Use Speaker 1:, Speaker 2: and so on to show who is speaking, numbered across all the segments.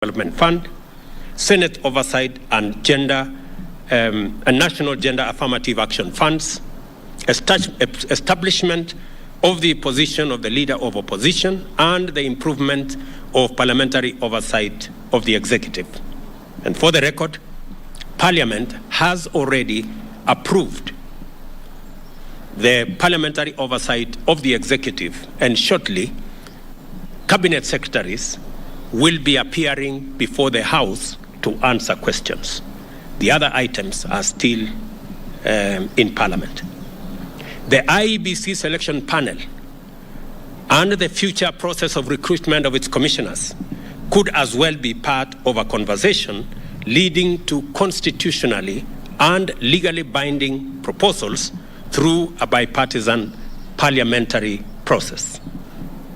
Speaker 1: Development Fund, Senate Oversight and National Gender Affirmative Action Funds, establishment of the position of the Leader of Opposition, and the improvement of parliamentary oversight of the executive. And for the record, Parliament has already approved the parliamentary oversight of the executive, and shortly, cabinet secretaries will be appearing before the House to answer questions. The other items are still in Parliament. The IEBC selection panel and the future process of recruitment of its commissioners could as well be part of a conversation leading to constitutionally and legally binding proposals through a bipartisan parliamentary process.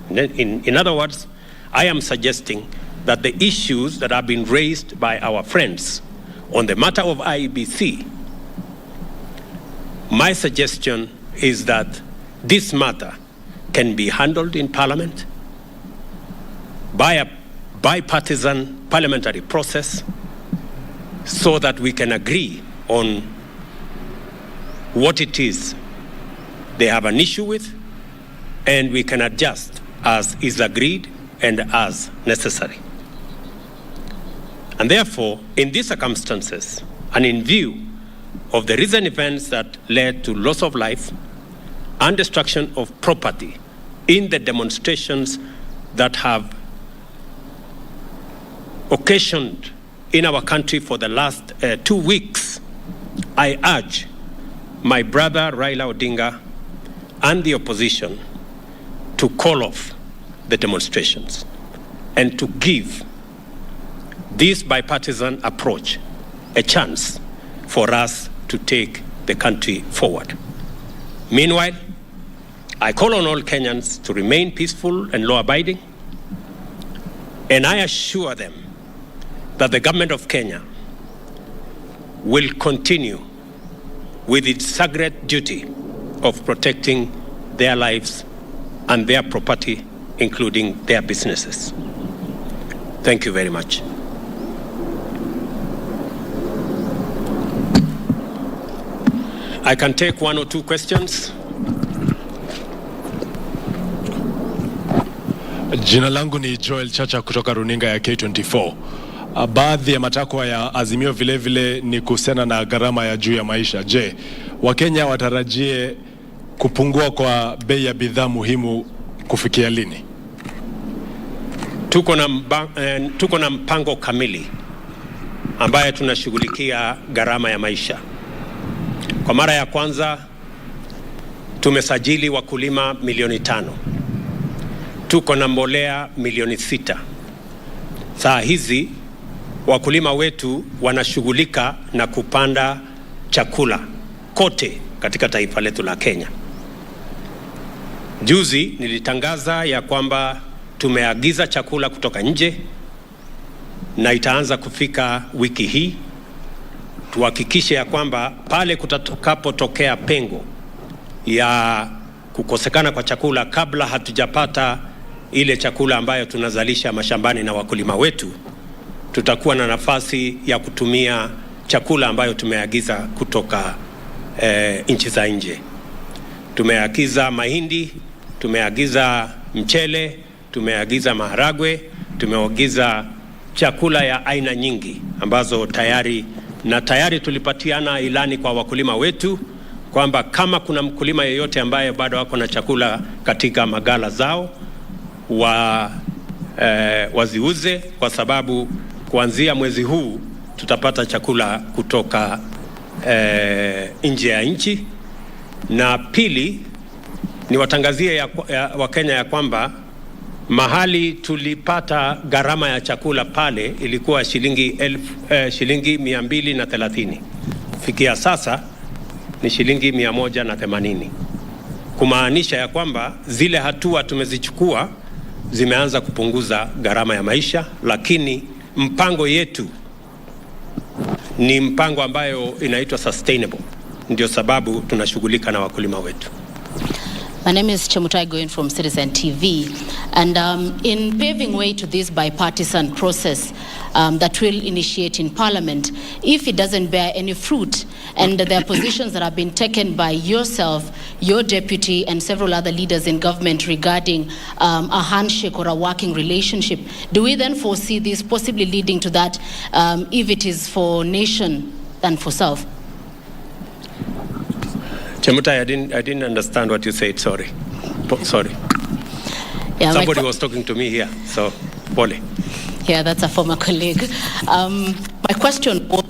Speaker 1: In other words, I am suggesting that the issues that have been raised by our friends on the matter of IEBC, my suggestion is that this matter can be handled in Parliament by a bipartisan parliamentary process so that we can agree on what it is they have an issue with, and we can adjust as is agreed and as necessary. And therefore, in these circumstances, and in view of the recent events that led to loss of life and destruction of property in the demonstrations that have occasioned in our country for the last 2 weeks, I urge my brother Raila Odinga and the opposition to call off the demonstrations and to give this bipartisan approach a chance for us to take the country forward. Meanwhile, I call on all Kenyans to remain peaceful and law-abiding, and I assure them that the government of Kenya will continue with its sacred duty of protecting their lives and their property, including their businesses. Thank you very much. I can take 1 or 2 questions.
Speaker 2: Jina langu ni Joel Chacha kutoka runinga ya K24. Baadhi ya matakwa ya Azimio vile vile ni kuhusiana na gharama ya juu ya maisha. Je, Wakenya watarajie kupungua kwa bei ya bidhaa muhimu kufikia lini?
Speaker 1: Tuko na mpango kamili ambaye tunashughulikia gharama ya maisha. Kwa mara ya kwanza tumesajili wakulima milioni 5. Tuko na mbolea milioni 6. Saa hizi wakulima wetu wanashughulika na kupanda chakula kote katika taifa letu la Kenya. Juzi nilitangaza ya kwamba tumeagiza chakula kutoka nje na itaanza kufika wiki hii. Tuhakikishe ya kwamba pale kutakapotokea pengo ya kukosekana kwa chakula kabla hatujapata ile chakula ambayo tunazalisha mashambani na wakulima wetu, tutakuwa na nafasi ya kutumia chakula ambayo tumeagiza kutoka nchi za nje. Tumeagiza mahindi, tumeagiza mchele, tumeagiza maharagwe, tumeagiza chakula ya aina nyingi ambazo tayari tulipatiana ilani kwa wakulima wetu kwamba kama kuna mkulima yeyote ambaye bado wako na chakula katika magala zao waziuze, kwa sababu kuanzia mwezi huu tutapata chakula kutoka nje ya nchi. Na pili, ni watangazie Wakenya ya kwamba mahali tulipata gharama ya chakula pale ilikuwa shilingi 230. Fikia sasa ni shilingi 180. Kumaanisha ya kwamba zile hatua tumezichukua zimeanza kupunguza gharama ya maisha, lakini mpango yetu ni mpango ambayo inaitwa sustainable. Ndio sababu tunashughulika na wakulima wetu.
Speaker 3: My name is Chemutai Goin from Citizen TV, and in paving way to this bipartisan process that will initiate in Parliament, if it doesn't bear any fruit, and there are positions that have been taken by yourself, your deputy, and several other leaders in government regarding a handshake or a working relationship, do we then foresee this possibly leading to that if it is for nation than for self?
Speaker 1: Chemutai, I didn't understand what you said. Sorry. Sorry.
Speaker 3: Yeah,
Speaker 1: somebody was talking to me here. So, Polly.
Speaker 3: Yeah, that's a former colleague. My question was,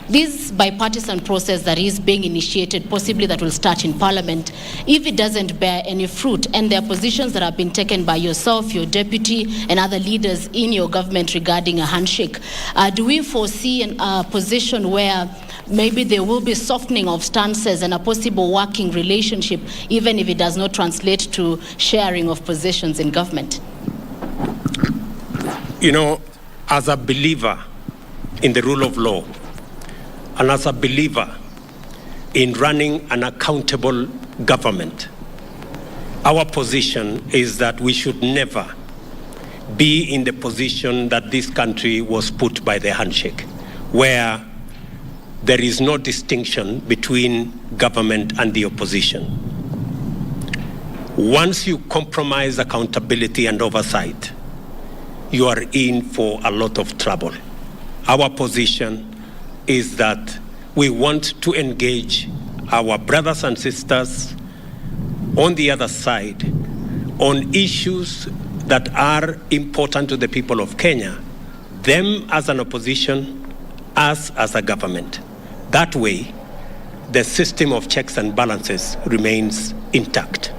Speaker 3: this bipartisan process that is being initiated, possibly that will start in Parliament, if it doesn't bear any fruit, and there are positions that have been taken by yourself, your deputy, and other leaders in your government regarding a handshake, do we foresee a position where maybe there will be softening of stances and a possible working relationship, even if it does not translate to sharing of positions in government?
Speaker 1: You know, as a believer in the rule of law, and as a believer in running an accountable government, our position is that we should never be in the position that this country was put by the handshake, where there is no distinction between government and the opposition. Once you compromise accountability and oversight, you are in for a lot of trouble. Our position is that we want to engage our brothers and sisters on the other side on issues that are important to the people of Kenya, them as an opposition, us as a government. That way, the system of checks and balances remains intact.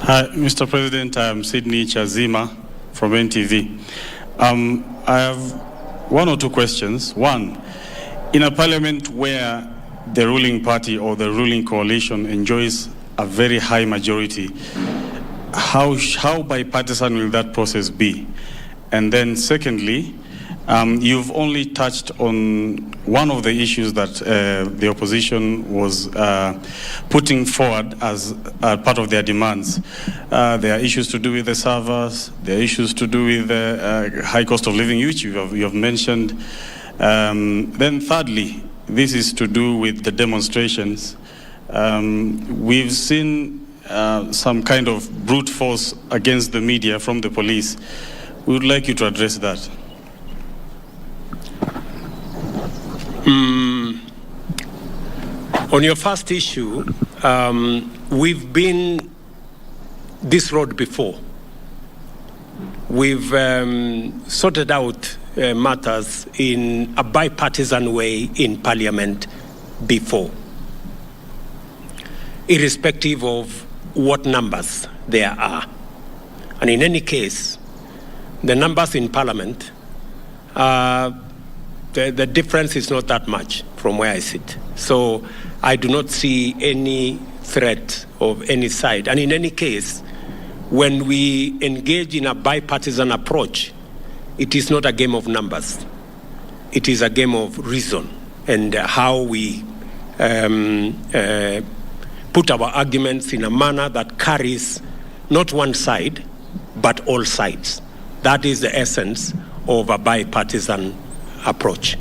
Speaker 4: Mr. President, I'm Sydney Chazima from NTV. I have one or two questions. One, in a parliament where the ruling party or the ruling coalition enjoys a very high majority, how bipartisan will that process be? And then secondly, you've only touched on one of the issues that the opposition was putting forward as part of their demands. There are issues to do with the servers, there are issues to do with the high cost of living, which you have mentioned. Then thirdly, this is to do with the demonstrations. We've seen some kind of brute force against the media from the police. We would like you to address that.
Speaker 1: On your first issue, we've been this road before. We've sorted out matters in a bipartisan way in Parliament before, irrespective of what numbers there are. And in any case, the numbers in Parliament, the difference is not that much from where I sit. So I do not see any threat of any side. And in any case, when we engage in a bipartisan approach, it is not a game of numbers. It is a game of reason and how we put our arguments in a manner that carries not one side, but all sides. That is the essence of a bipartisan approach.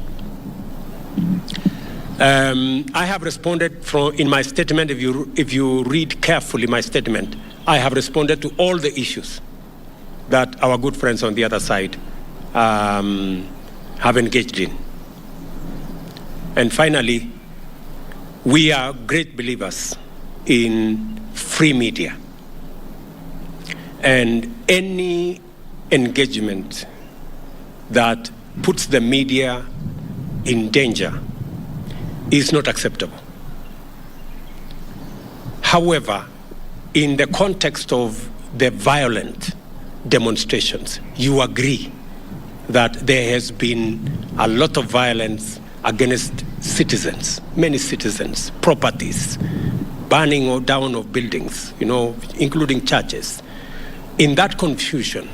Speaker 1: I have responded in my statement. If you read carefully my statement, I have responded to all the issues that our good friends on the other side have engaged in. And finally, we are great believers in free media. And any engagement that puts the media in danger is not acceptable. However, in the context of the violent demonstrations, you agree that there has been a lot of violence against citizens, many citizens, properties, burning or down of buildings, including churches. In that confusion,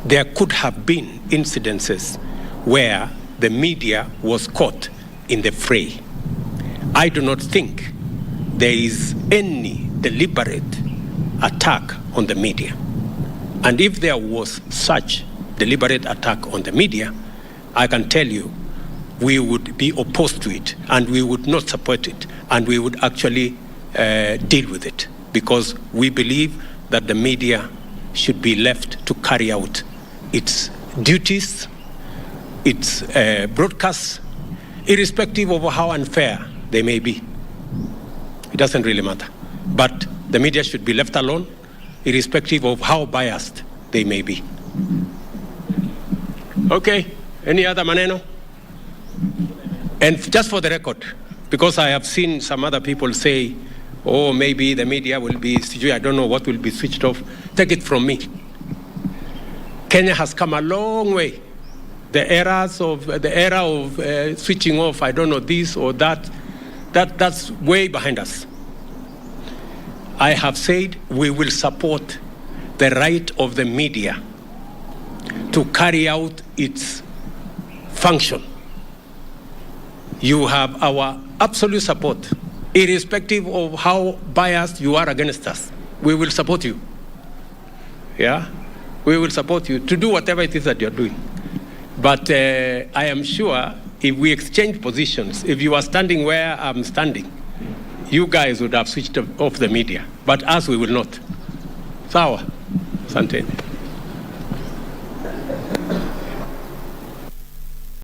Speaker 1: there could have been incidences where the media was caught in the fray. I do not think there is any deliberate attack on the media. And if there was such deliberate attack on the media, I can tell you we would be opposed to it and we would not support it and we would actually deal with it, because we believe that the media should be left to carry out its duties, its broadcasts, irrespective of how unfair they may be. It doesn't really matter. But the media should be left alone, irrespective of how biased they may be. Okay, any other maneno? And just for the record, because I have seen some other people say, oh, maybe the media will be, I don't know what will be switched off. Take it from me. Kenya has come a long way. The era of switching off, I don't know, this or that's way behind us. I have said we will support the right of the media to carry out its function. You have our absolute support, irrespective of how biased you are against us. We will support you. Yeah? We will support you to do whatever it is that you're doing. But I am sure if we exchange positions, if you are standing where I'm standing, you guys would have switched off the media. But us, we will not. Sawa. Asante.